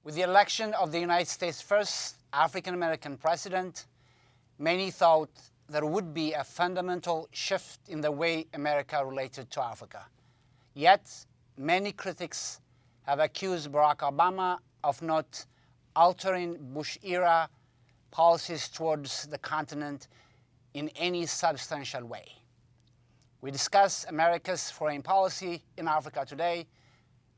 With the election of the United States' first African-American president, many thought there would be a fundamental shift in the way America related to Africa. Yet, many critics have accused Barack Obama of not altering Bush-era policies towards the continent in any substantial way. We discuss America's foreign policy in Africa today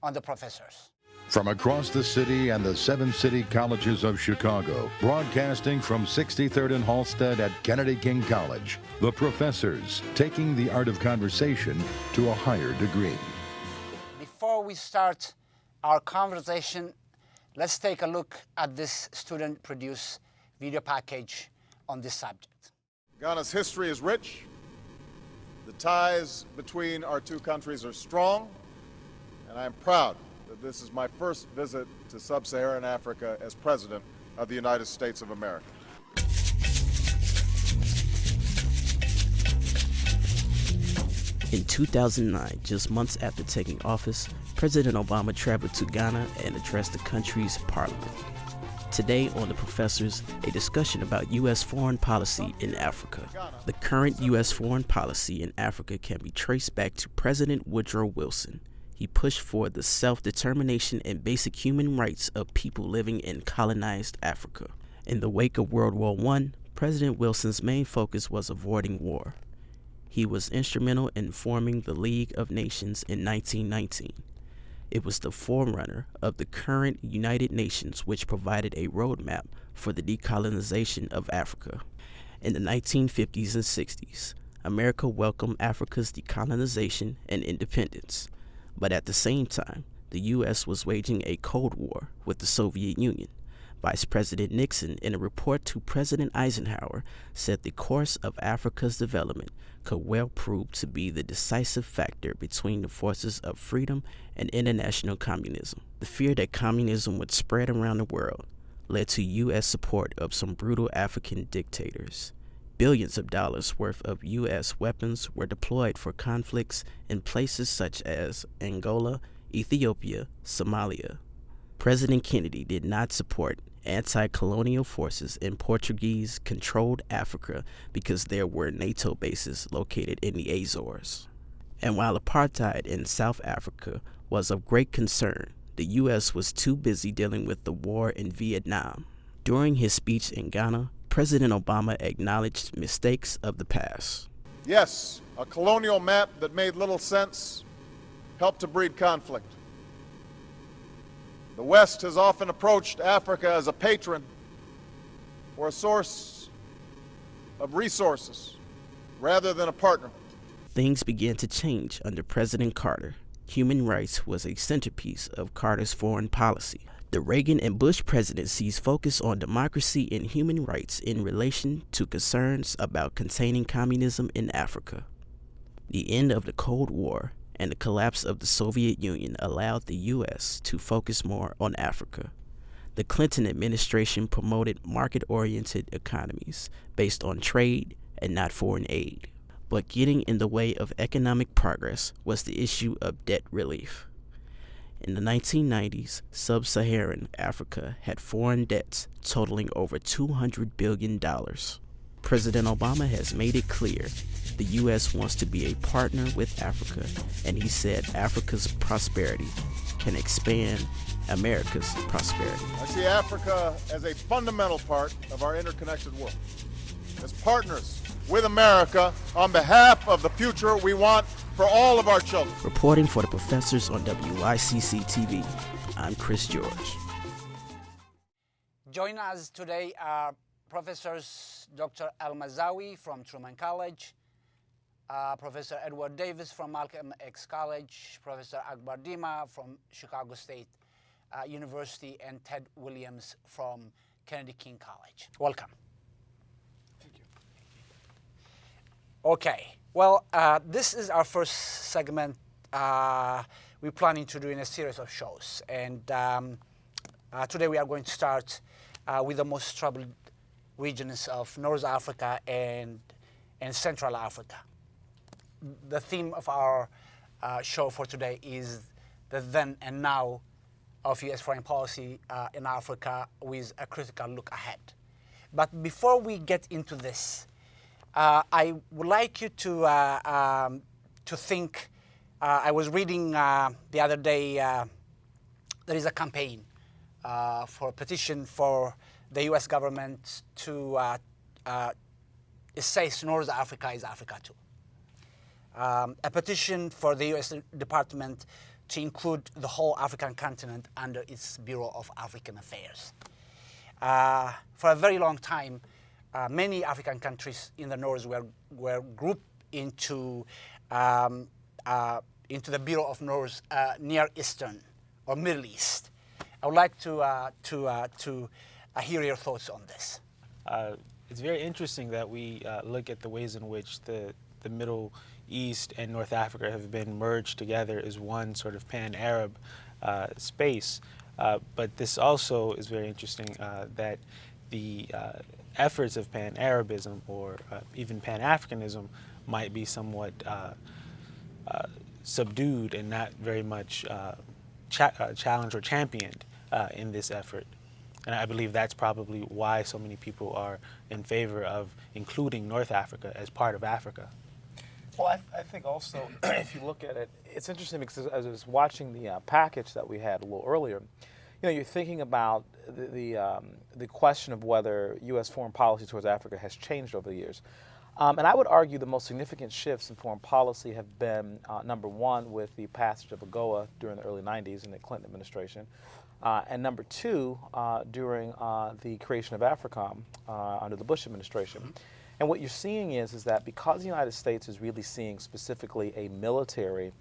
on The Professors. From across the city and the 7 city colleges of Chicago, broadcasting from 63rd and Halsted at Kennedy King College, The Professors, taking the art of conversation to a higher degree. Before we start our conversation, let's take a look at this student-produced video package on this subject. Ghana's history is rich. The ties between our two countries are strong, and I am proud that this is my first visit to sub-Saharan Africa as President of the United States of America. In 2009, just months after taking office, President Obama traveled to Ghana and addressed the country's parliament. Today on The Professors, a discussion about U.S. foreign policy in Africa. The current U.S. foreign policy in Africa can be traced back to President Woodrow Wilson. He pushed for the self-determination and basic human rights of people living in colonized Africa. In the wake of World War I, President Wilson's main focus was avoiding war. He was instrumental in forming the League of Nations in 1919. It was the forerunner of the current United Nations, which provided a roadmap for the decolonization of Africa. In the 1950s and 60s, America welcomed Africa's decolonization and independence. But at the same time, the U.S. was waging a Cold War with the Soviet Union. Vice President Nixon, in a report to President Eisenhower, said the course of Africa's development could well prove to be the decisive factor between the forces of freedom and international communism. The fear that communism would spread around the world led to U.S. support of some brutal African dictators. Billions of dollars worth of U.S. weapons were deployed for conflicts in places such as Angola, Ethiopia, Somalia. President Kennedy did not support anti-colonial forces in Portuguese-controlled Africa because there were NATO bases located in the Azores. And while apartheid in South Africa was of great concern, the U.S. was too busy dealing with the war in Vietnam. During his speech in Ghana, President Obama acknowledged mistakes of the past. Yes, a colonial map that made little sense helped to breed conflict. The West has often approached Africa as a patron or a source of resources rather than a partner. Things began to change under President Carter. Human rights was a centerpiece of Carter's foreign policy. The Reagan and Bush presidencies focused on democracy and human rights in relation to concerns about containing communism in Africa. The end of the Cold War and the collapse of the Soviet Union allowed the U.S. to focus more on Africa. The Clinton administration promoted market-oriented economies based on trade and not foreign aid. But getting in the way of economic progress was the issue of debt relief. In the 1990s, sub-Saharan Africa had foreign debts totaling over $200 billion. President Obama has made it clear the U.S. wants to be a partner with Africa, and he said Africa's prosperity can expand America's prosperity. I see Africa as a fundamental part of our interconnected world. As partners with America on behalf of the future we want for all of our children. Reporting for The Professors on WYCC TV, I'm Chris George. Join us today are Professors Dr. Al-Mazawi from Truman College, Professor Edward Davis from Malcolm X College, Professor Akbar Dima from Chicago State University, and Ted Williams from Kennedy King College. Welcome. Thank you. Okay, well, this is our first segment we're planning to do in a series of shows. And today we are going to start with the most troubled regions of North Africa and Central Africa. The theme of our show for today is the then and now of U.S. foreign policy in Africa with a critical look ahead. But before we get into this, I would like you to think. I was reading the other day. There is a campaign for a petition for the U.S. government to it says North Africa is Africa too. A petition for the U.S. Department to include the whole African continent under its Bureau of African Affairs. For a very long time, many African countries in the North were grouped into the Bureau of North Near Eastern or Middle East. I would like to hear your thoughts on this. It's very interesting that we look at the ways in which the Middle East and North Africa have been merged together as one sort of pan-Arab space. But this also is very interesting that the efforts of pan-Arabism or even pan-Africanism might be somewhat subdued and not very much challenged or championed in this effort. And I believe that's probably why so many people are in favor of including North Africa as part of Africa. Well, I think also, if you look at it, it's interesting because as I was watching the package that we had a little earlier, you're thinking about the question of whether U.S. foreign policy towards Africa has changed over the years. And I would argue the most significant shifts in foreign policy have been, number one, with the passage of AGOA during the early 90s in the Clinton administration, and number two, during the creation of AFRICOM under the Bush administration. Mm-hmm. And what you're seeing is that because the United States is really seeing specifically a military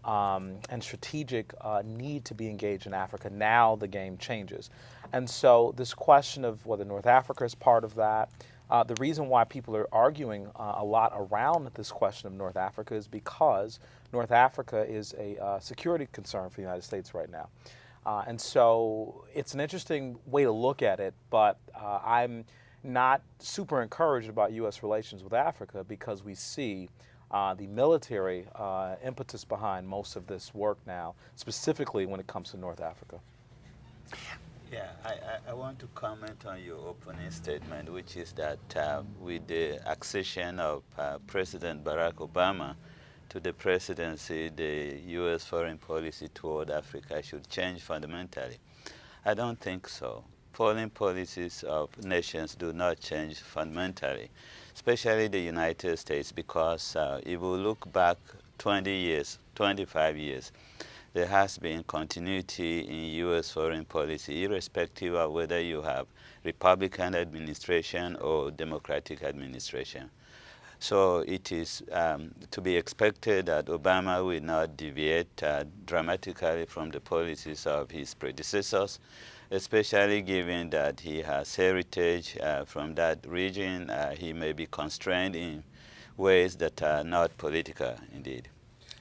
and strategic need to be engaged in Africa, now the game changes. And so this question of whether North Africa is part of that, the reason why people are arguing a lot around this question of North Africa is because North Africa is a security concern for the United States right now. And so it's an interesting way to look at it, but I'm not super encouraged about U.S. relations with Africa because we see the military impetus behind most of this work now, specifically when it comes to North Africa. Yeah, I want to comment on your opening statement, which is that with the accession of President Barack Obama to the presidency, the U.S. foreign policy toward Africa should change fundamentally. I don't think so. Foreign policies of nations do not change fundamentally, especially the United States, because if we look back 20 years, 25 years, there has been continuity in U.S. foreign policy, irrespective of whether you have Republican administration or Democratic administration. So it is to be expected that Obama will not deviate dramatically from the policies of his predecessors, especially given that he has heritage from that region. He may be constrained in ways that are not political, indeed.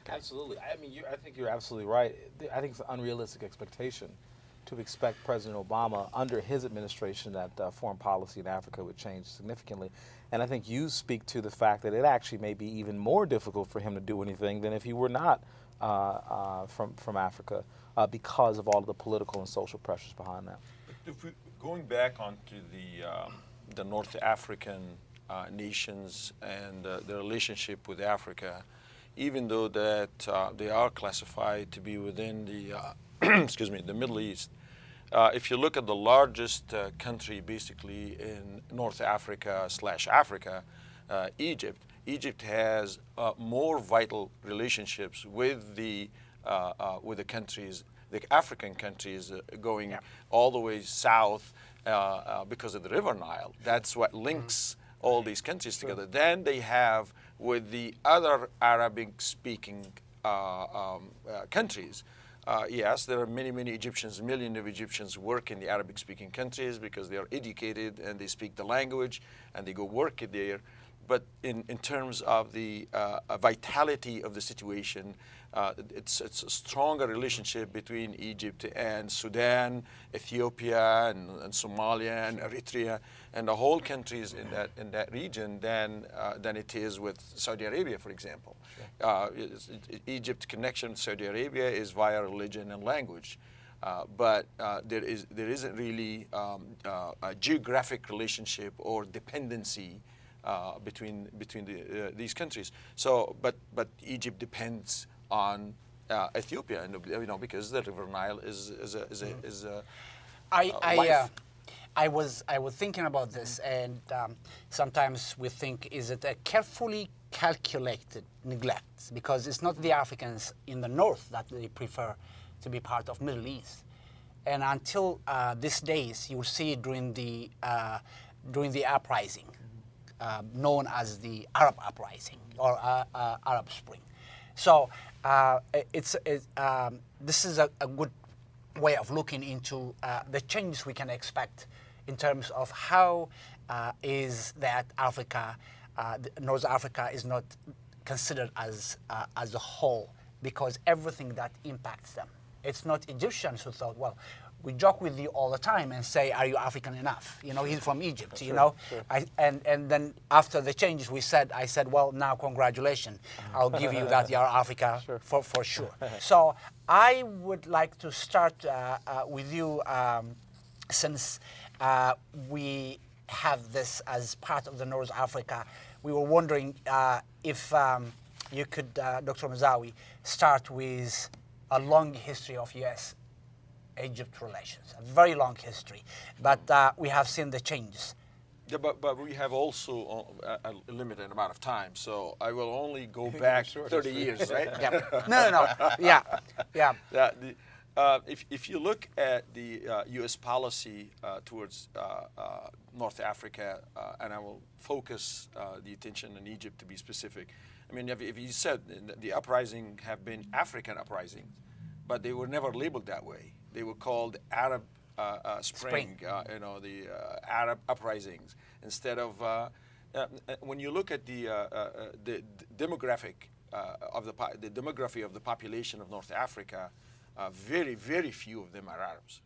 Absolutely. I mean, I think you're absolutely right. I think it's an unrealistic expectation to expect President Obama, under his administration, that foreign policy in Africa would change significantly. And I think you speak to the fact that it actually may be even more difficult for him to do anything than if he were not from Africa because of all of the political and social pressures behind that. If going back onto the North African nations and the relationship with Africa, even though that they are classified to be within the excuse me, the Middle East, if you look at the largest country basically in North Africa / Africa, Egypt has more vital relationships with the countries, the African countries, going all the way south because of the River Nile. That's what links all these countries together. Then they have with the other Arabic-speaking countries. Yes, there are many Egyptians, millions of Egyptians work in the Arabic-speaking countries because they are educated and they speak the language and they go work there. But in terms of the vitality of the situation, it's a stronger relationship between Egypt and Sudan, Ethiopia, and Somalia, and Eritrea, and the whole countries in that region than it is with Saudi Arabia, for example. Sure. Egypt's connection with Saudi Arabia is via religion and language. but there isn't really a geographic relationship or dependency between these countries. So, but Egypt depends on Ethiopia, and because the River Nile is a life. I was thinking about this, and sometimes we think, is it a carefully calculated neglect? Because it's not the Africans in the north that they prefer to be part of Middle East, and until these days, you will see during the uprising, known as the Arab uprising or Arab Spring. So this is a good way of looking into the changes we can expect in terms of how is that Africa, North Africa, is not considered as a whole, because everything that impacts them. It's not Egyptians who thought, well, we joke with you all the time and say, are you African enough? He's from Egypt, Sure. And then after the changes, I said, well, now congratulations. I'll give you that you're Africa for sure. So I would like to start with you, since we have this as part of the North Africa. We were wondering if you could, Dr. Mazawi, start with a long history of U.S.-Egypt relations, a very long history, but we have seen the changes. Yeah, but we have also a limited amount of time, so I will only go back 30 years, right? Yeah. No. Yeah. If you look at the U.S. policy towards North Africa, and I will focus the attention on Egypt to be specific. I mean, if you said the uprising have been African uprisings, but they were never labeled that way. They were called Arab Spring. The Arab uprisings. Instead of when you look at the demography of the population of North Africa, very, very few of them are Arabs.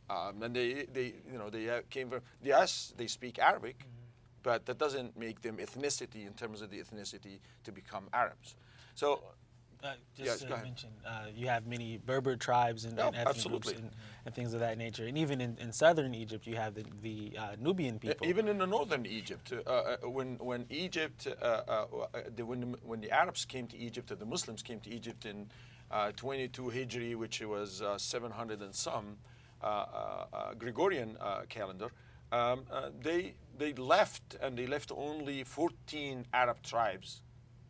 And they came from, yes, they speak Arabic, but that doesn't make them ethnicity in terms of the ethnicity to become Arabs. So, just to mention, you have many Berber tribes and ethnic groups and things of that nature. And even in southern Egypt, you have the Nubian people. Even in the northern Egypt, when the Arabs came to Egypt, or the Muslims came to Egypt in 22 Hijri, which was 700 and some Gregorian calendar, they left, and they left only 14 Arab tribes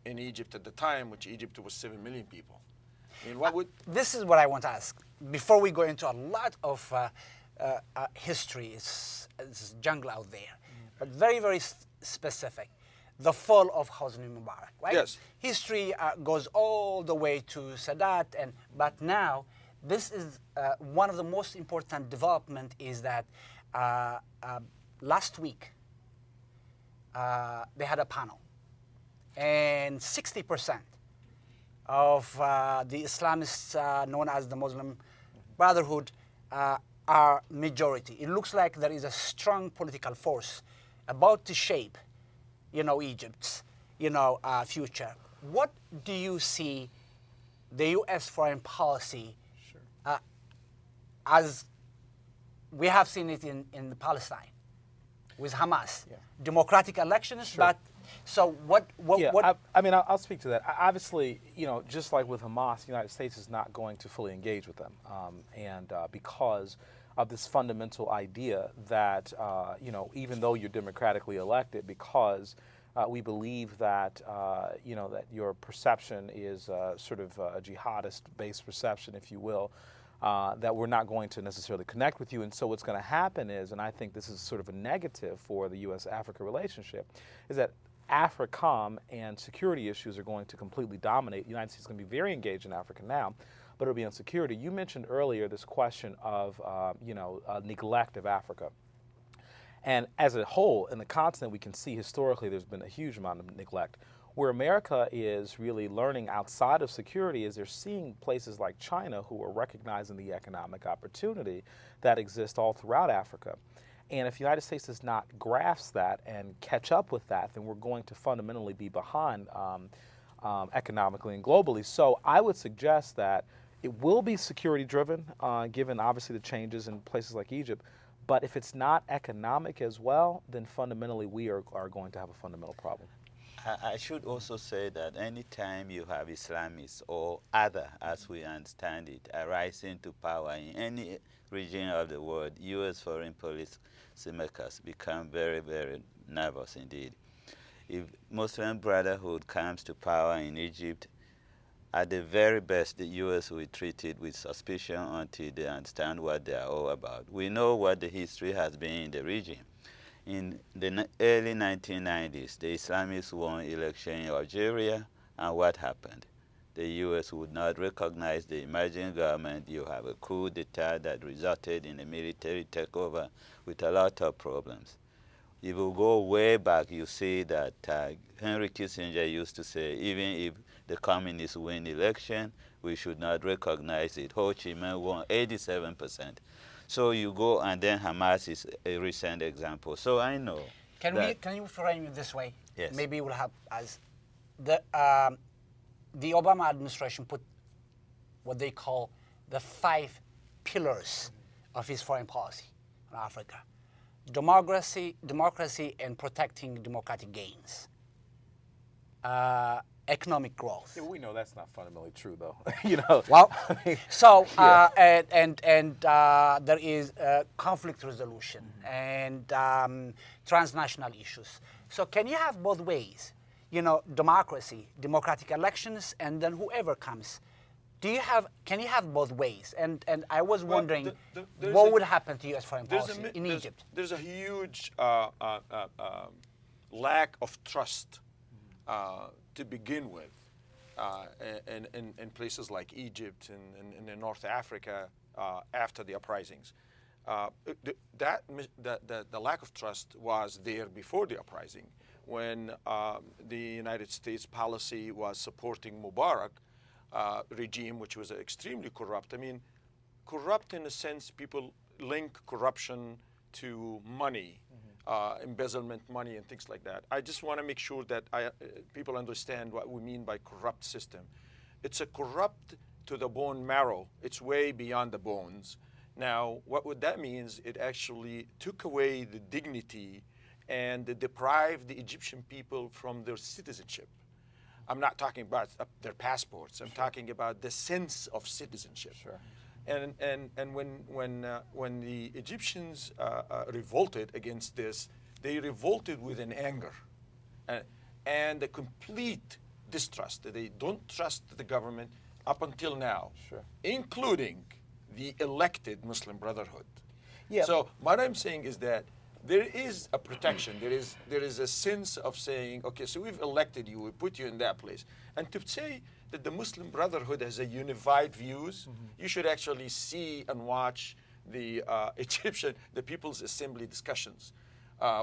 in Egypt at the time, which Egypt was 7 million people. I mean, what would... This is what I want to ask. Before we go into a lot of history, it's jungle out there, but very, very specific. The fall of Hosni Mubarak, right? Yes. History goes all the way to Sadat, but now this is one of the most important development is that last week they had a panel, and 60% of the Islamists known as the Muslim Brotherhood are majority. It looks like there is a strong political force about to shape, Egypt's, future. What do you see the U.S. foreign policy as we have seen it in Palestine with Hamas? Yeah. Democratic elections, Sure. but so what? I'll speak to that. Obviously, just like with Hamas, the United States is not going to fully engage with them, because of this fundamental idea that even though you're democratically elected, because we believe that that your perception is sort of a jihadist-based perception, if you will, that we're not going to necessarily connect with you. And so what's going to happen is, and I think this is sort of a negative for the U.S.-Africa relationship, is that AFRICOM and security issues are going to completely dominate. The United States is going to be very engaged in Africa now, but it'll be on security. You mentioned earlier this question of, neglect of Africa. And as a whole, in the continent, we can see historically there's been a huge amount of neglect. Where America is really learning outside of security is they're seeing places like China who are recognizing the economic opportunity that exists all throughout Africa. And if the United States does not grasp that and catch up with that, then we're going to fundamentally be behind economically and globally. So I would suggest that it will be security driven, given obviously the changes in places like Egypt. But if it's not economic as well, then fundamentally we are going to have a fundamental problem. I should also say that anytime you have Islamists or other, as we understand it, rising to power in any region of the world, U.S. foreign policymakers become very, very nervous indeed. If Muslim Brotherhood comes to power in Egypt, at the very best, the U.S. will treat it with suspicion until they understand what they are all about. We know what the history has been in the region. In the early 1990s, the Islamists won election in Algeria, and what happened? The U.S. would not recognize the emerging government. You have a coup d'etat that resulted in a military takeover with a lot of problems. If you go way back, you see that Henry Kissinger used to say, even if the communists win election, we should not recognize it. Ho Chi Minh won 87%. So you go, and then Hamas is a recent example. So I know. Can you frame it this way? Yes. Maybe it will help us. The Obama administration put what they call the 5 pillars of his foreign policy on Africa: democracy and protecting democratic gains, economic growth. Yeah, we know that's not fundamentally true, though. You know. Well, I mean, so there is conflict resolution and transnational issues. So can you have both ways? You know, democracy, democratic elections, and then whoever comes. Can you have both ways? And I was wondering what would happen to U.S. foreign policy in Egypt? There's a huge lack of trust to begin with in places like Egypt and in North Africa after the uprisings. The lack of trust was there before the uprising, when the United States policy was supporting Mubarak regime, which was extremely corrupt. I mean, corrupt in a sense, people link corruption to money, embezzlement money and things like that. I just want to make sure that people understand what we mean by corrupt system. It's a corrupt to the bone marrow. It's way beyond the bones. Now, what that means, it actually took away the dignity and deprived the Egyptian people from their citizenship. I'm not talking about their passports. I'm talking about the sense of citizenship. Sure. And when the Egyptians revolted against this, they revolted with an anger and a complete distrust. They don't trust the government up until now, Sure. including the elected Muslim Brotherhood. Yeah. So what I'm saying is that there is a protection. There is a sense of saying, okay, so we've elected you, we put you in that place. And to say that the Muslim Brotherhood has a unified views, you should actually see and watch the the People's Assembly discussions,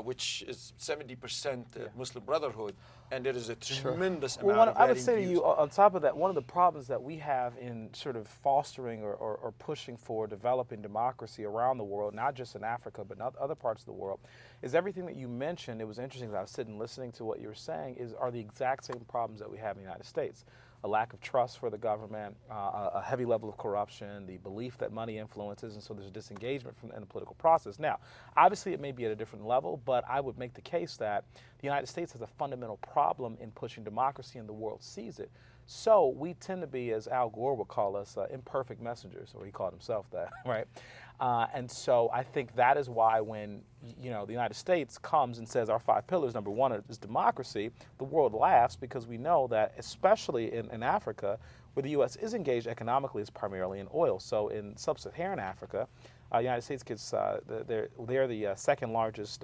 which is 70% Muslim Brotherhood, and there is a tremendous amount of I would varying say to views. you, on top of that, one of the problems that we have in sort of fostering or pushing for developing democracy around the world, not just in Africa, but not other parts of the world, is everything that you mentioned. It was interesting that I was sitting listening to what you were saying, are the exact same problems that we have in the United States. A lack of trust for the government, a heavy level of corruption, the belief that money influences, and so there's a disengagement in the political process. Now, obviously it may be at a different level, but I would make the case that the United States has a fundamental problem in pushing democracy, and the world sees it. So we tend to be, as Al Gore would call us, imperfect messengers, or he called himself that, right? And so I think that is why when the United States comes and says our 5 pillars, number one is democracy, the world laughs, because we know that especially in Africa, where the U.S. is engaged economically, is primarily in oil. So in sub-Saharan Africa, the United States gets they're the second largest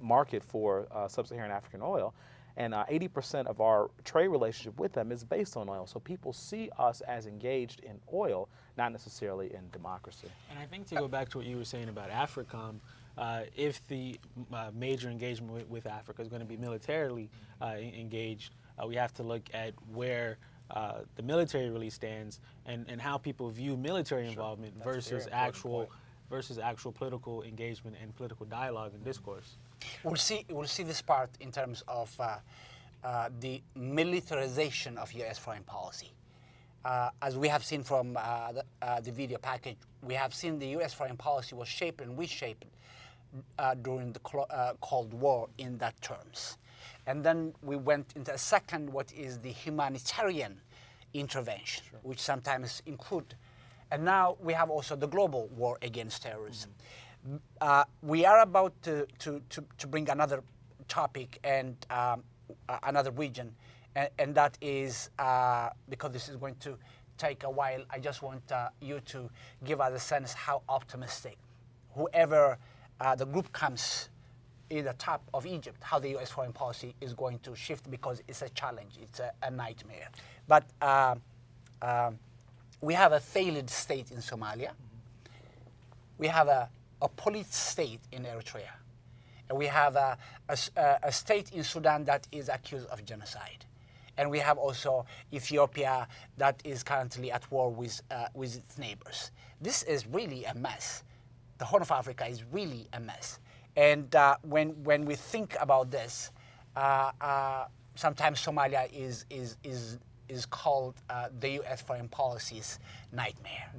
market for sub-Saharan African oil. And 80% of our trade relationship with them is based on oil. So people see us as engaged in oil, not necessarily in democracy. And I think to go back to what you were saying about AFRICOM, if the major engagement with Africa is going to be militarily engaged, we have to look at where the military really stands and how people view military involvement versus actual political engagement and political dialogue and discourse. We'll see this part in terms of the militarization of U.S. foreign policy. as we have seen from the video package, we have seen the U.S. foreign policy was shaped and reshaped during the Cold War in that terms. And then we went into a second, what is the humanitarian intervention, which sometimes include. And now we have also the global war against terrorism. We are about to bring another topic and another region, and that is, because this is going to take a while, I just want you to give us a sense how optimistic, whoever the group comes in the top of Egypt, how the U.S. foreign policy is going to shift, because it's a challenge, it's a nightmare. But we have a failed state in Somalia. We have a police state in Eritrea. And we have a state in Sudan that is accused of genocide. And we have also Ethiopia that is currently at war with its neighbors. This is really a mess. The Horn of Africa is really a mess. And when we think about this, sometimes Somalia is called the U.S. foreign policy's nightmare.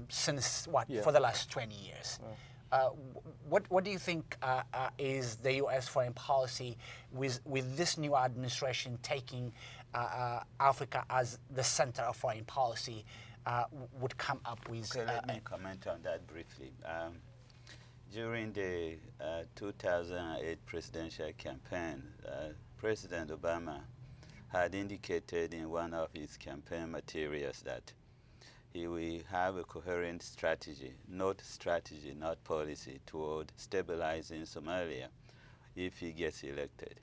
Since what? Yeah. For the last 20 years. What do you think is the U.S. foreign policy with this new administration taking Africa as the center of foreign policy would come up with? Okay, let me comment on that briefly. During the 2008 presidential campaign, President Obama had indicated in one of his campaign materials that he will have a coherent strategy, not policy, toward stabilizing Somalia if he gets elected.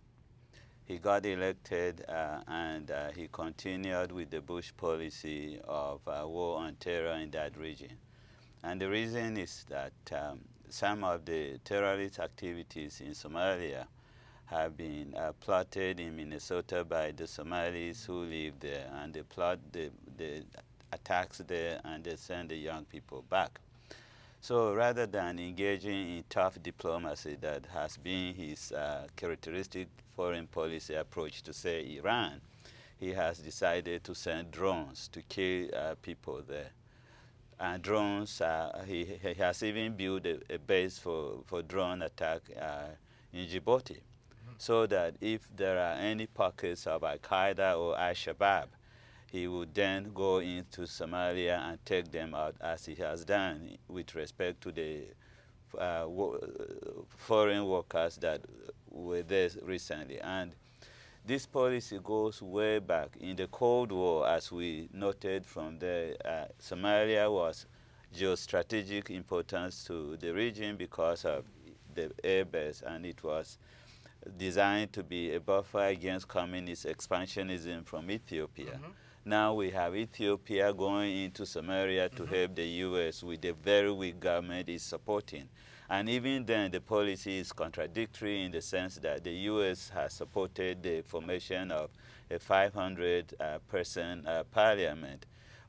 He got elected and he continued with the Bush policy of war on terror in that region. And the reason is that some of the terrorist activities in Somalia have been plotted in Minnesota by the Somalis who live there, and they plot the attacks there and they send the young people back. So rather than engaging in tough diplomacy that has been his characteristic foreign policy approach to, say, Iran, he has decided to send drones to kill people there. And drones, he has even built a base for drone attack in Djibouti, so that if there are any pockets of Al-Qaeda or Al-Shabaab, he would then go into Somalia and take them out, as he has done with respect to the foreign workers that were there recently. And this policy goes way back. In the Cold War, as we noted from there, Somalia was geostrategic importance to the region because of the air base, and it was designed to be a buffer against communist expansionism from Ethiopia. Now we have Ethiopia going into Somalia to help the U.S. with a very weak government is supporting. And even then, the policy is contradictory in the sense that the U.S. has supported the formation of a 500-person parliament,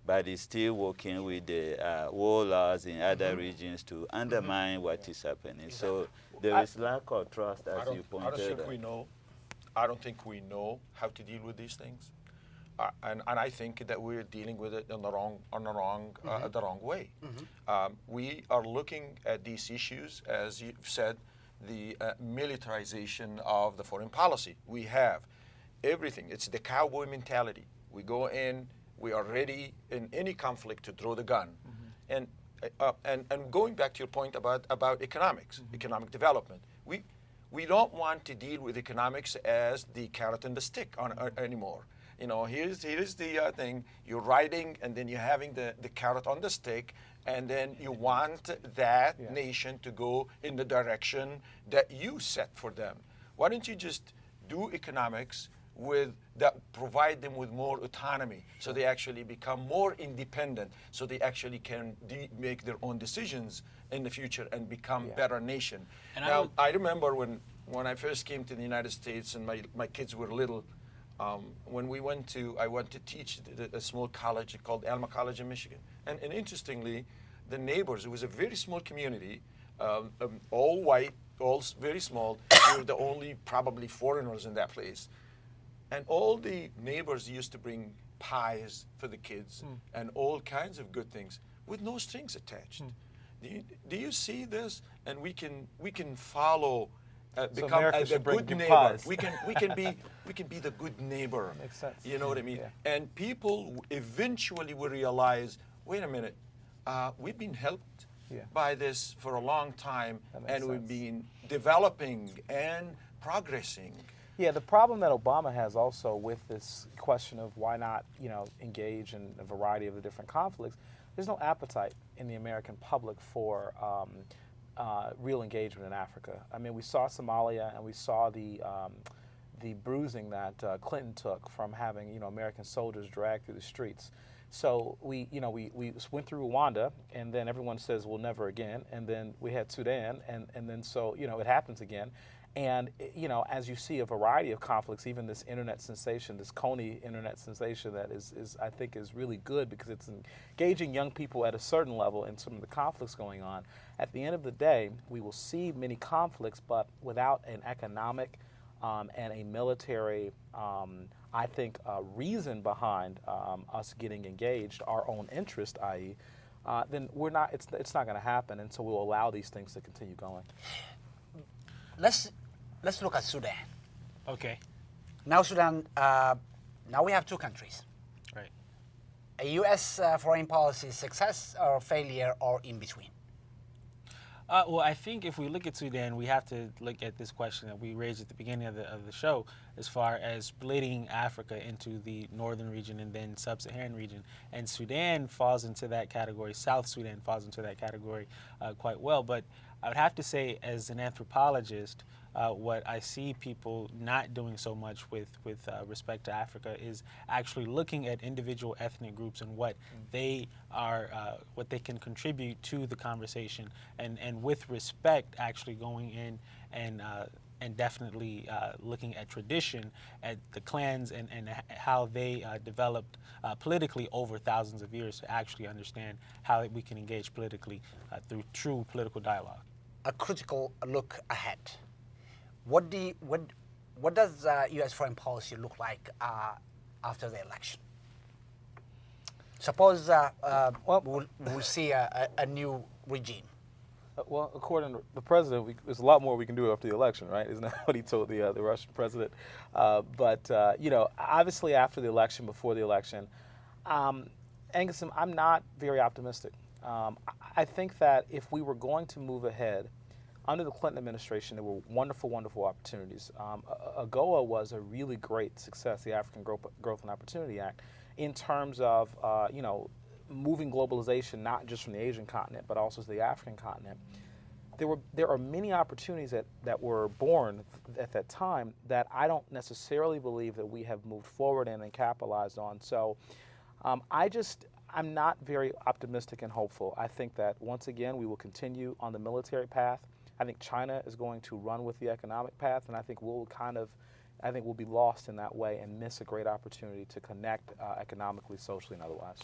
but is still working with the war laws in other regions to undermine what is happening. Exactly. So there is lack of trust, as you pointed out. I don't think we know how to deal with these things. And I think that we're dealing with it in the wrong way. We are looking at these issues, as you've said, the militarization of the foreign policy. We have everything. It's the cowboy mentality. We go in, we are ready in any conflict to throw the gun. And going back to your point about economics, economic development, we don't want to deal with economics as the carrot and the stick anymore. You know, here's the thing, you're riding and then you're having the carrot on the stick, and then you want that nation to go in the direction that you set for them. Why don't you just do economics that provide them with more autonomy, so they actually become more independent, so they actually can make their own decisions in the future and become better nation. And now, I remember when I first came to the United States and my kids were little, when I went to teach at a small college called Alma College in Michigan. And interestingly, the neighbors, it was a very small community, all white, all very small. We were the only probably foreigners in that place. And all the neighbors used to bring pies for the kids and all kinds of good things with no strings attached. Do you see this? And we can follow, become America the should bring good good neighbor. pies. We can be the good neighbor. Makes sense. You know what I mean? Yeah. And people eventually will realize, wait a minute, we've been helped by this for a long time, and we've been developing and progressing. Yeah, the problem that Obama has also with this question of why not, engage in a variety of the different conflicts, there's no appetite in the American public for real engagement in Africa. I mean, we saw Somalia, and we saw the bruising that Clinton took from having American soldiers dragged through the streets. So we went through Rwanda, and then everyone says, well, never again. And then we had Sudan, and then so it happens again. And as you see a variety of conflicts, even this internet sensation, this Coney internet sensation that is I think is really good because it's engaging young people at a certain level in some of the conflicts going on. At the end of the day, we will see many conflicts, but without an economic and a military, I think, reason behind us getting engaged, our own interest, i.e., then we're not. It's not going to happen, and so we'll allow these things to continue going. Let's look at Sudan. Okay. Now Sudan, now we have two countries. Right. A U.S. Foreign policy success or failure or in between? Well, I think if we look at Sudan, we have to look at this question that we raised at the beginning of the show, as far as splitting Africa into the northern region and then sub-Saharan region. And Sudan falls into that category. South Sudan falls into that category quite well. But I would have to say, as an anthropologist, what I see people not doing so much with respect to Africa is actually looking at individual ethnic groups and what they are, what they can contribute to the conversation, and with respect, actually going in and definitely looking at tradition, at the clans and how they developed politically over thousands of years to actually understand how we can engage politically through true political dialogue. A critical look ahead. What does U.S. foreign policy look like after the election? Suppose we'll see a new regime. Well, according to the president, there's a lot more we can do after the election, right? Isn't that what he told the Russian president? But obviously after the election, before the election, Angus, I'm not very optimistic. I think that if we were going to move ahead, under the Clinton administration, there were wonderful, wonderful opportunities. AGOA was a really great success, the African Growth and Opportunity Act, in terms of moving globalization not just from the Asian continent but also to the African continent. There are many opportunities that were born at that time that I don't necessarily believe that we have moved forward in and capitalized on. So I'm not very optimistic and hopeful. I think that once again we will continue on the military path. I think China is going to run with the economic path, and I think we'll be lost in that way and miss a great opportunity to connect economically, socially, and otherwise.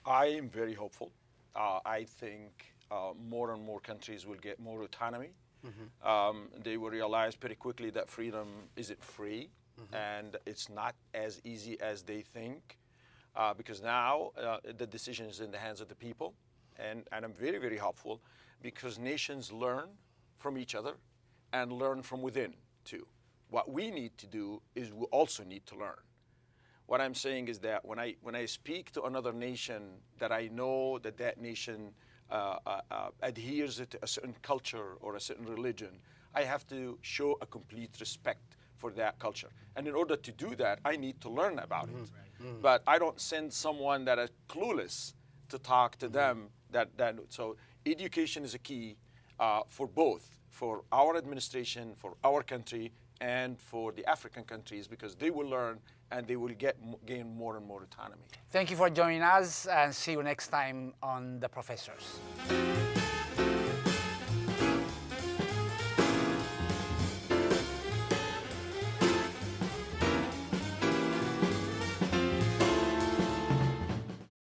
I am very hopeful. I think more and more countries will get more autonomy. They will realize pretty quickly that freedom isn't free, and it's not as easy as they think, because now the decision is in the hands of the people, and I'm very, very hopeful because nations learn from each other and learn from within too. What we need to do is we also need to learn. What I'm saying is that when I speak to another nation that I know that nation adheres to a certain culture or a certain religion, I have to show a complete respect for that culture. And in order to do that, I need to learn about it. But I don't send someone that is clueless to talk to them. So education is a key for both, for our administration, for our country, and for the African countries, because they will learn and they will gain more and more autonomy. Thank you for joining us, and see you next time on The Professors.